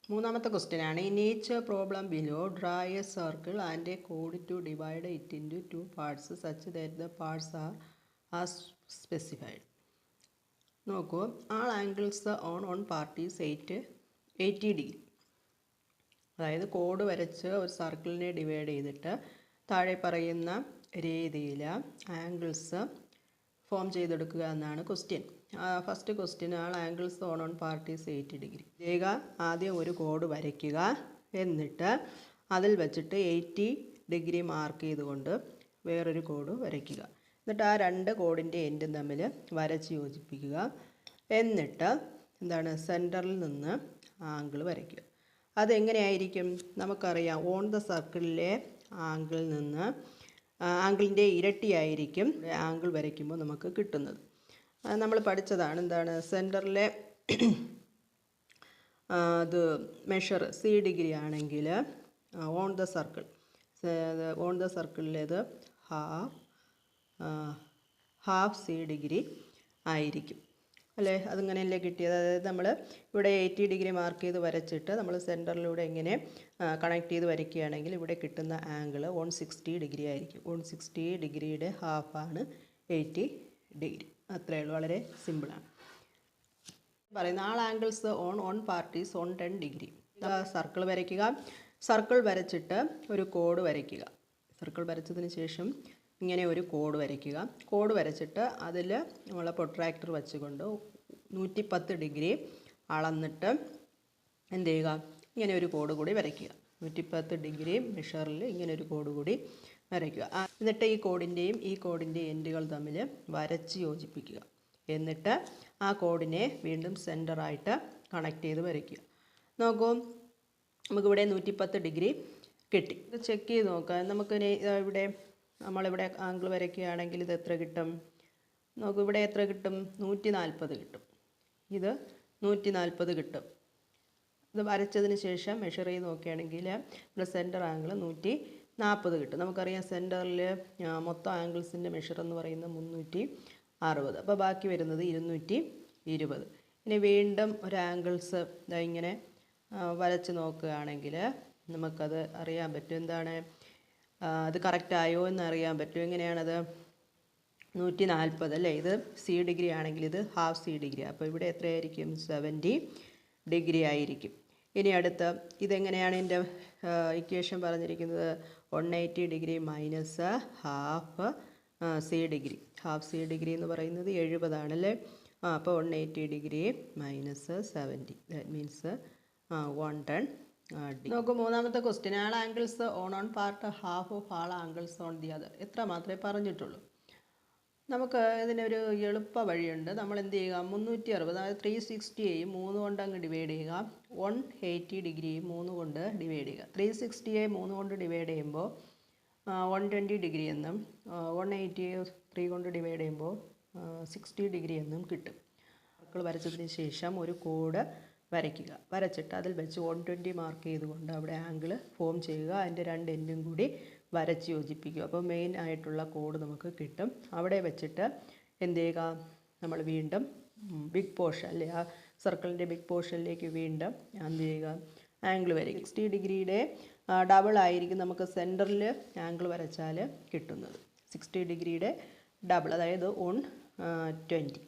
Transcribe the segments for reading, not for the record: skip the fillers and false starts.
മൂന്നാമത്തെ ക്വസ്റ്റ്യൻ ആണ്. In each problem below draw a circle and a കോഡ് to divide it into 2 parts such that the parts are as specified. നോക്കൂ, all angles on part is 80 degree. അതായത് കോഡ് വരച്ച് ഒരു സർക്കിളിനെ divide ചെയ്തിട്ട് താഴെ പറയുന്ന രീതിയിൽ ആംഗിൾസ് ഫോം ചെയ്തെടുക്കുക എന്നാണ് question. First question, all angles on part is 80 degree. ചെയ്യുക, ആദ്യം ഒരു കോഡ് വരയ്ക്കുക, എന്നിട്ട് അതിൽ വെച്ചിട്ട് 80 ഡിഗ്രി മാർക്ക് ചെയ്തുകൊണ്ട് വേറൊരു കോഡ് വരയ്ക്കുക. എന്നിട്ട് ആ രണ്ട് കോഡിൻ്റെ എൻഡും തമ്മിൽ വരച്ച് യോജിപ്പിക്കുക. എന്നിട്ട് എന്താണ്, സെൻറ്ററിൽ നിന്ന് ആംഗിൾ വരയ്ക്കുക. അതെങ്ങനെയായിരിക്കും നമുക്കറിയാം. ഓൺ ദ സർക്കിളിലെ ആംഗിളിൽ നിന്ന് ആംഗിളിൻ്റെ ഇരട്ടിയായിരിക്കും ആംഗിൾ വരയ്ക്കുമ്പോൾ നമുക്ക് കിട്ടുന്നത്. നമ്മൾ പഠിച്ചതാണ്. എന്താണ്, സെൻറ്ററിലെ അത് മെഷർ C ഡിഗ്രി ആണെങ്കിൽ ഓൺ ദ സർക്കിളിലേത് ഹാഫ് C ഡിഗ്രി ആയിരിക്കും അല്ലേ. അതിങ്ങനെയല്ലേ കിട്ടിയത്. അതായത് നമ്മൾ ഇവിടെ 80 ഡിഗ്രി മാർക്ക് ചെയ്ത് വരച്ചിട്ട് നമ്മൾ സെൻറ്ററിലൂടെ ഇങ്ങനെ കണക്ട് ചെയ്ത് വരയ്ക്കുകയാണെങ്കിൽ ഇവിടെ കിട്ടുന്ന ആംഗിൾ 160 ഡിഗ്രി ആയിരിക്കും. 160 ഡിഗ്രിയുടെ ഹാഫാണ് 80 ഡിഗ്രി. അത്രയേ ഉള്ളൂ, വളരെ സിമ്പിളാണ്. പറയുന്ന all angles on part is 10 degree. Circle വരയ്ക്കുക. സർക്കിൾ വരച്ചിട്ട് ഒരു കോഡ് വരയ്ക്കുക. സർക്കിൾ വരച്ചതിന് ശേഷം ഇങ്ങനെ ഒരു കോഡ് വരയ്ക്കുക. കോഡ് വരച്ചിട്ട് അതിൽ നമ്മൾ പ്രൊട്രാക്ടർ വെച്ചുകൊണ്ട് 110 ഡിഗ്രി അളന്നിട്ട് എന്ത് ചെയ്യുക, ഇങ്ങനെ ഒരു കോഡ് കൂടി വരയ്ക്കുക. 110 ഡിഗ്രി മെഷറിൽ ഇങ്ങനെ ഒരു കോഡ് കൂടി വരയ്ക്കുക. എന്നിട്ട് ഈ കോഡിൻ്റെയും എൻഡുകൾ തമ്മിൽ വരച്ച് യോജിപ്പിക്കുക. എന്നിട്ട് ആ കോഡിനെ വീണ്ടും സെൻറ്ററായിട്ട് കണക്ട് ചെയ്ത് വരയ്ക്കുക. നോക്കൂ, നമുക്കിവിടെ 110 ഡിഗ്രി കിട്ടി. ഇത് ചെക്ക് ചെയ്ത് നോക്കാം. നമുക്ക് ഇവിടെ നമ്മളിവിടെ ആംഗിൾ വരയ്ക്കുകയാണെങ്കിൽ ഇത് എത്ര കിട്ടും? നോക്കൂ, ഇവിടെ എത്ര കിട്ടും? 140 കിട്ടും. ഇത് 140 കിട്ടും. ഇത് വരച്ചതിന് ശേഷം മെഷർ ചെയ്ത് നോക്കുകയാണെങ്കിൽ ഇവിടെ സെൻറ്റർ ആംഗിൾ 140 കിട്ടും. നമുക്കറിയാം സെൻറ്ററിൽ മൊത്തം ആംഗിൾസിൻ്റെ മെഷർ എന്ന് പറയുന്നത് 360. അപ്പോൾ ബാക്കി വരുന്നത് 220. ഇനി വീണ്ടും ഒരു ആംഗിൾസ് ഇങ്ങനെ വരച്ച് നോക്കുകയാണെങ്കിൽ നമുക്കത് അറിയാൻ പറ്റും. എന്താണ്, അത് കറക്റ്റായോ എന്ന് അറിയാൻ പറ്റും. എങ്ങനെയാണത്? 140 അല്ലേ. ഇത് C ഡിഗ്രി ആണെങ്കിൽ ഇത് ഹാഫ് C ഡിഗ്രി. അപ്പോൾ ഇവിടെ എത്രയായിരിക്കും? 70 ഡിഗ്രി ആയിരിക്കും. ഇനി അടുത്ത ഇതെങ്ങനെയാണ് ഇതിൻ്റെ ഇക്വേഷൻ പറഞ്ഞിരിക്കുന്നത്? 180 degree minus half C degree. Half C degree എന്ന് പറയുന്നത് 70 ആണല്ലേ. അപ്പോൾ 180 degree minus 70, that means 110 degree. നോക്കൂ, മൂന്നാമത്തെ question, all angles on part half of all angles on the other. എത്ര മാത്രമേ പറഞ്ഞിട്ടുള്ളൂ. നമുക്ക് ഇതിനൊരു എളുപ്പ വഴിയുണ്ട്. നമ്മൾ എന്ത് ചെയ്യുക, 360 അതായത് 360യെയും 3 കൊണ്ട് അങ്ങ് ഡിവൈഡ് ചെയ്യുക. 180 ഡിഗ്രിയും 3 കൊണ്ട് ഡിവൈഡ് ചെയ്യുക. 360യെ 3 കൊണ്ട് ഡിവൈഡ് ചെയ്യുമ്പോൾ 120 ഡിഗ്രി എന്നും 180യെ 3 കൊണ്ട് ഡിവൈഡ് ചെയ്യുമ്പോൾ 60 ഡിഗ്രി എന്നും കിട്ടും. സർക്കിൾ വരച്ചതിന് ശേഷം ഒരു കോഡ് വരയ്ക്കുക. വരച്ചിട്ട് അതിൽ വെച്ച് 120 മാർക്ക് ചെയ്തുകൊണ്ട് അവിടെ ആംഗിൾ ഫോം ചെയ്യുക. അതിൻ്റെ രണ്ട് എൻഡും കൂടി വരച്ച് യോജിപ്പിക്കുക. അപ്പോൾ മെയിൻ ആയിട്ടുള്ള കോഡ് നമുക്ക് കിട്ടും. അവിടെ വെച്ചിട്ട് എന്ത് ചെയ്യുക, നമ്മൾ വീണ്ടും ബിഗ് പോർഷൻ അല്ലേ, ആ സർക്കിളിൻ്റെ ബിഗ് പോർഷനിലേക്ക് വീണ്ടും എന്ത് ചെയ്യുക, ആംഗിൾ വരയ്ക്കുക. 60 ഡിഗ്രിയുടെ ഡബിൾ ആയിരിക്കും നമുക്ക് സെൻറ്ററിൽ ആംഗിൾ വരച്ചാൽ കിട്ടുന്നത്. 60 ഡിഗ്രിയുടെ ഡബിൾ, അതായത് 120.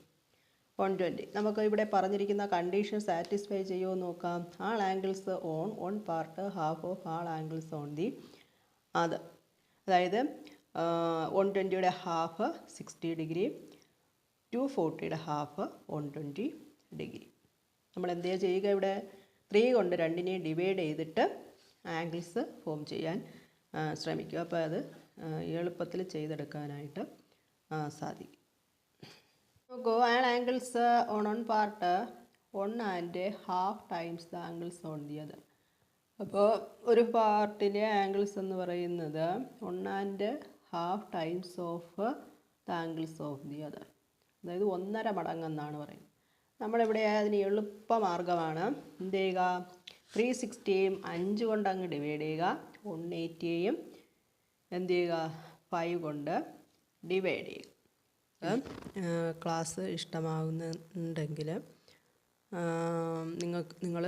നമുക്ക് ഇവിടെ പറഞ്ഞിരിക്കുന്ന കണ്ടീഷൻ സാറ്റിസ്ഫൈ ചെയ്യുമോ നോക്കാം. All angles on part half of all angles on the അത്. അതായത് 120യുടെ ഹാഫ് 60 ഡിഗ്രി, 240യുടെ ഹാഫ് 120 ഡിഗ്രി. നമ്മൾ എന്ത് ചെയ്യുക, ഇവിടെ 3 കൊണ്ട് രണ്ടിനെ ഡിവൈഡ് ചെയ്തിട്ട് ആംഗിൾസ് ഫോം ചെയ്യാൻ ശ്രമിക്കുക. അപ്പോൾ അത് എളുപ്പത്തിൽ ചെയ്തെടുക്കാനായിട്ട് സാധിക്കും. നോക്കൂ, all angles on part 1 and half times the angles on the other. അപ്പോൾ ഒരു പാർട്ടിലെ ആംഗിൾസ് എന്ന് പറയുന്നത് 1 and half times of the angles of the other, അതായത് 1.5 മടങ്ങെന്നാണ് പറയുന്നത്. നമ്മളിവിടെ അതിന് എളുപ്പമാർഗ്ഗമാണ്. എന്ത് ചെയ്യുക, 360യെയും 5 കൊണ്ട് അങ്ങ് ഡിവൈഡ് ചെയ്യുക. 180യെയും എന്ത് ചെയ്യുക, 5 കൊണ്ട് ഡിവൈഡ് ചെയ്യുക. ക്ലാസ് ഇഷ്ടമാകുന്നുണ്ടെങ്കിൽ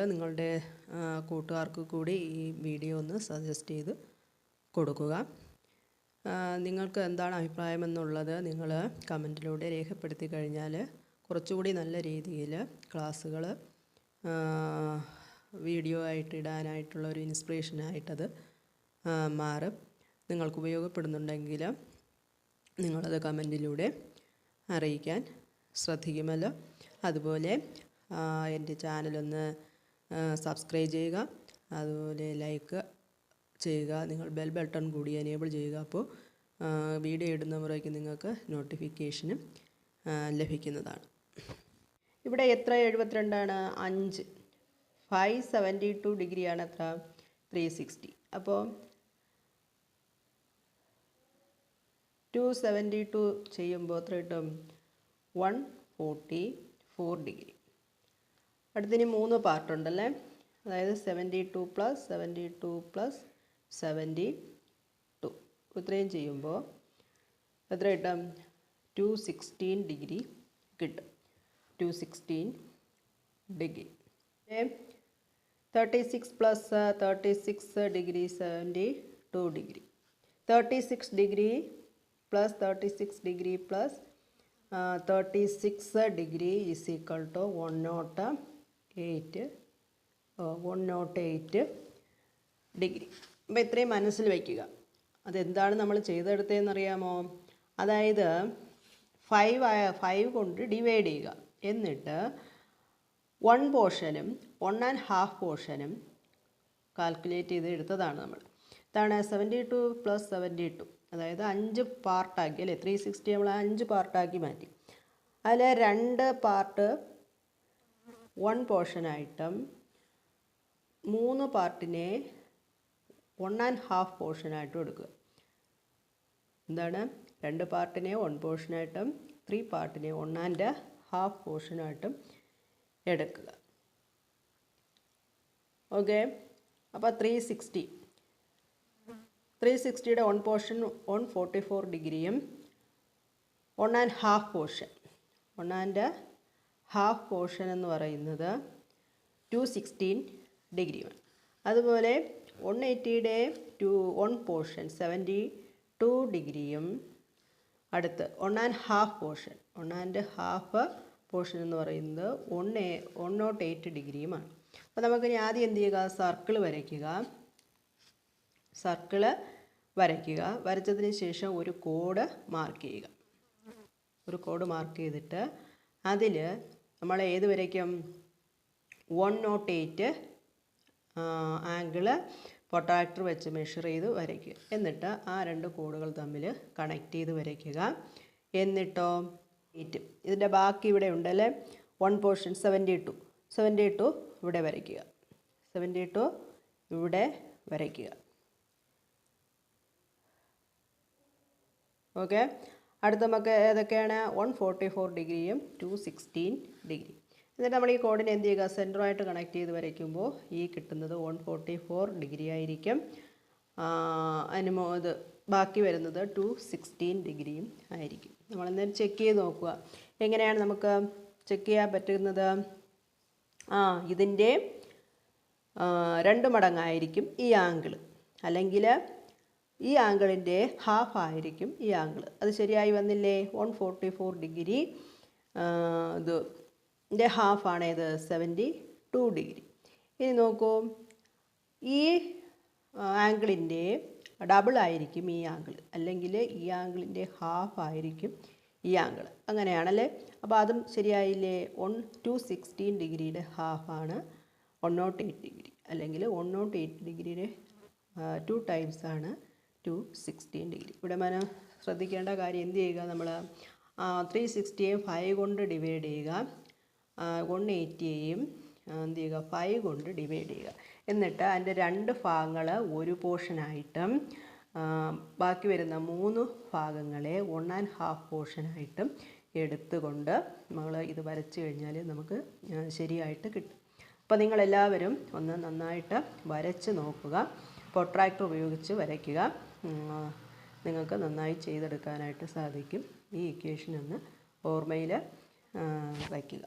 നിങ്ങളുടെ കൂട്ടുകാർക്ക് കൂടി ഈ വീഡിയോ ഒന്ന് സജസ്റ്റ് ചെയ്ത് കൊടുക്കുക. നിങ്ങൾക്ക് എന്താണ് അഭിപ്രായമെന്നുള്ളത് നിങ്ങൾ കമൻറ്റിലൂടെ രേഖപ്പെടുത്തി കഴിഞ്ഞാൽ കുറച്ചുകൂടി നല്ല രീതിയിൽ ക്ലാസ്സുകൾ വീഡിയോ ആയിട്ട് ഇടാനായിട്ടുള്ള ഒരു ഇൻസ്പിറേഷനായിട്ടത് മാറും. നിങ്ങൾക്ക് ഉപയോഗപ്പെടുന്നുണ്ടെങ്കിൽ നിങ്ങളത് കമൻറ്റിലൂടെ അറിയിക്കാൻ ശ്രദ്ധിക്കുമല്ലോ. അതുപോലെ എൻ്റെ ചാനലൊന്ന് സബ്സ്ക്രൈബ് ചെയ്യുക, അതുപോലെ ലൈക്ക് ചെയ്യുക, നിങ്ങൾ ബെൽ ബട്ടൺ കൂടി എനേബിൾ ചെയ്യുക. അപ്പോൾ വീഡിയോ ഇടുന്ന മുറയ്ക്ക് നിങ്ങൾക്ക് നോട്ടിഫിക്കേഷനും ലഭിക്കുന്നതാണ്. ഇവിടെ എത്ര 72ആണ്? 5. 572 ഡിഗ്രിയാണ് എത്ര? 360. അപ്പോൾ 272 ചെയ്യുമ്പോൾ എത്ര കിട്ടും? 144 ഡിഗ്രി. അടുത്തിന് 3 പാർട്ടുണ്ടല്ലേ, അതായത് 72 + 72 + 72. ഇത്രയും ചെയ്യുമ്പോൾ എത്ര കിട്ടും? 216 ഡിഗ്രി കിട്ടും. 216 degree. 36 + 36 degree 72 degree. 36 degree + 36 degree + 36 degree = 108 degree. അപ്പോൾ ഇത്രയും മനസ്സിൽ വയ്ക്കുക. അതെന്താണ് നമ്മൾ ചെയ്തെടുത്തതെന്നറിയാമോ? അതായത് 5 കൊണ്ട് ഡിവൈഡ് ചെയ്യുക, എന്നിട്ട് 1 പോർഷനും 1½ പോർഷനും കാൽക്കുലേറ്റ് ചെയ്ത് എടുത്തതാണ് നമ്മൾ. ഇതാണ് 72 + 72, അതായത് 5 പാർട്ടാക്കി അല്ലേ. 360 നമ്മൾ 5 പാർട്ടാക്കി മാറ്റി. അതിൽ 2 പാർട്ട് 1 പോർഷനായിട്ടും 3 പാർട്ടിനെ 1½ പോർഷനായിട്ടും എടുക്കുക. എന്താണ്? 2 പാർട്ടിനെ 1 പോർഷനായിട്ടും 3 പാർട്ടിനെ 1½ പോർഷനായിട്ടും എടുക്കുക. ഓക്കെ. അപ്പോൾ 360യുടെ 1 പോർഷൻ 144 ഡിഗ്രിയും 1½ പോർഷൻ 1½ പോർഷൻ എന്ന് പറയുന്നത് 216 ഡിഗ്രിയുമാണ്. അതുപോലെ 180യുടെ 1 പോർഷൻ 72 ഡിഗ്രിയും അടുത്ത് 1½ പോർഷൻ 1½ പോർഷൻ എന്ന് പറയുന്നത് 108 ഡിഗ്രിയുമാണ്. അപ്പോൾ നമുക്കിനി ആദ്യം എന്ത് ചെയ്യുക? സർക്കിൾ വരയ്ക്കുക. വരച്ചതിന് ശേഷം ഒരു കോഡ് മാർക്ക് ചെയ്യുക. ഒരു കോഡ് മാർക്ക് ചെയ്തിട്ട് അതിൽ നമ്മൾ ഏത് വരയ്ക്കും? 108 ആംഗിള് പ്രൊട്രാക്ടർ വെച്ച് മെഷർ ചെയ്ത് വരയ്ക്കുക. എന്നിട്ട് ആ 2 കോഡുകൾ തമ്മിൽ കണക്ട് ചെയ്ത് വരയ്ക്കുക. എന്നിട്ടോ 8, ഇതിൻ്റെ ബാക്കി ഇവിടെ ഉണ്ടല്ലേ, 1 പോർഷൻ 72 ഇവിടെ വരയ്ക്കുക. 72 ഇവിടെ വരയ്ക്കുക. ഓക്കെ. അടുത്ത നമുക്ക് ഏതൊക്കെയാണ്? 144 ഡിഗ്രിയും 216 ഡിഗ്രി. എന്നിട്ട് നമ്മൾ ഈ കോഡിനെ എന്ത് ചെയ്യുക? സെൻറ്ററുമായിട്ട് കണക്ട് ചെയ്ത് വരയ്ക്കുമ്പോൾ ഈ കിട്ടുന്നത് 144 ഡിഗ്രി ആയിരിക്കും. ഇത് ബാക്കി വരുന്നത് 216 ഡിഗ്രിയും ആയിരിക്കും. നമ്മളെന്തായാലും ചെക്ക് ചെയ്ത് നോക്കുക. എങ്ങനെയാണ് നമുക്ക് ചെക്ക് ചെയ്യാൻ പറ്റുന്നത്? ഇതിൻ്റെ 2 മടങ്ങായിരിക്കും ഈ ആംഗിൾ, അല്ലെങ്കിൽ ഈ ആംഗിളിൻ്റെ ഹാഫ് ആയിരിക്കും ഈ ആംഗിൾ. അത് ശരിയായി വന്നില്ലേ? 144 ഡിഗ്രി ഇതിൻ്റെ ഹാഫാണ് ഇത് 72 ഡിഗ്രി. ഇനി നോക്കൂ, ഈ ആംഗിളിൻ്റെ ഡബിൾ ആയിരിക്കും ഈ ആംഗിൾ, അല്ലെങ്കിൽ ഈ ആംഗിളിൻ്റെ ഹാഫ് ആയിരിക്കും ഈ ആംഗിൾ. അങ്ങനെയാണല്ലേ? അപ്പോൾ അതും ശരിയായില്ലേ? 216 ഡിഗ്രിയുടെ ഹാഫാണ് 108 ഡിഗ്രി, അല്ലെങ്കിൽ 108 ഡിഗ്രിയുടെ 2 ടൈംസാണ് 216 ഡിഗ്രി. ഇവിടെ ശ്രദ്ധിക്കേണ്ട കാര്യം എന്ത് ചെയ്യുക? നമ്മൾ 360യെ 5 കൊണ്ട് ഡിവൈഡ് ചെയ്യുക, 180യെയും എന്ത് ചെയ്യുക? 5 കൊണ്ട് ഡിവൈഡ് ചെയ്യുക. എന്നിട്ട് അതിൻ്റെ 2 ഭാഗങ്ങൾ ഒരു പോർഷനായിട്ടും ബാക്കി വരുന്ന 3 ഭാഗങ്ങളെ 1½ പോർഷനായിട്ടും എടുത്തുകൊണ്ട് നമ്മൾ ഇത് വരച്ച് കഴിഞ്ഞാൽ നമുക്ക് ശരിയായിട്ട് കിട്ടും. അപ്പോൾ നിങ്ങളെല്ലാവരും ഒന്ന് നന്നായിട്ട് വരച്ച് നോക്കുക. പ്രൊട്രാക്ടർ ഉപയോഗിച്ച് വരയ്ക്കുക. നിങ്ങൾക്ക് നന്നായി ചെയ്തെടുക്കാനായിട്ട് സാധിക്കും. ഈ ഇക്വേഷൻ ഒന്ന് ഓർമ്മയിൽ വയ്ക്കുക.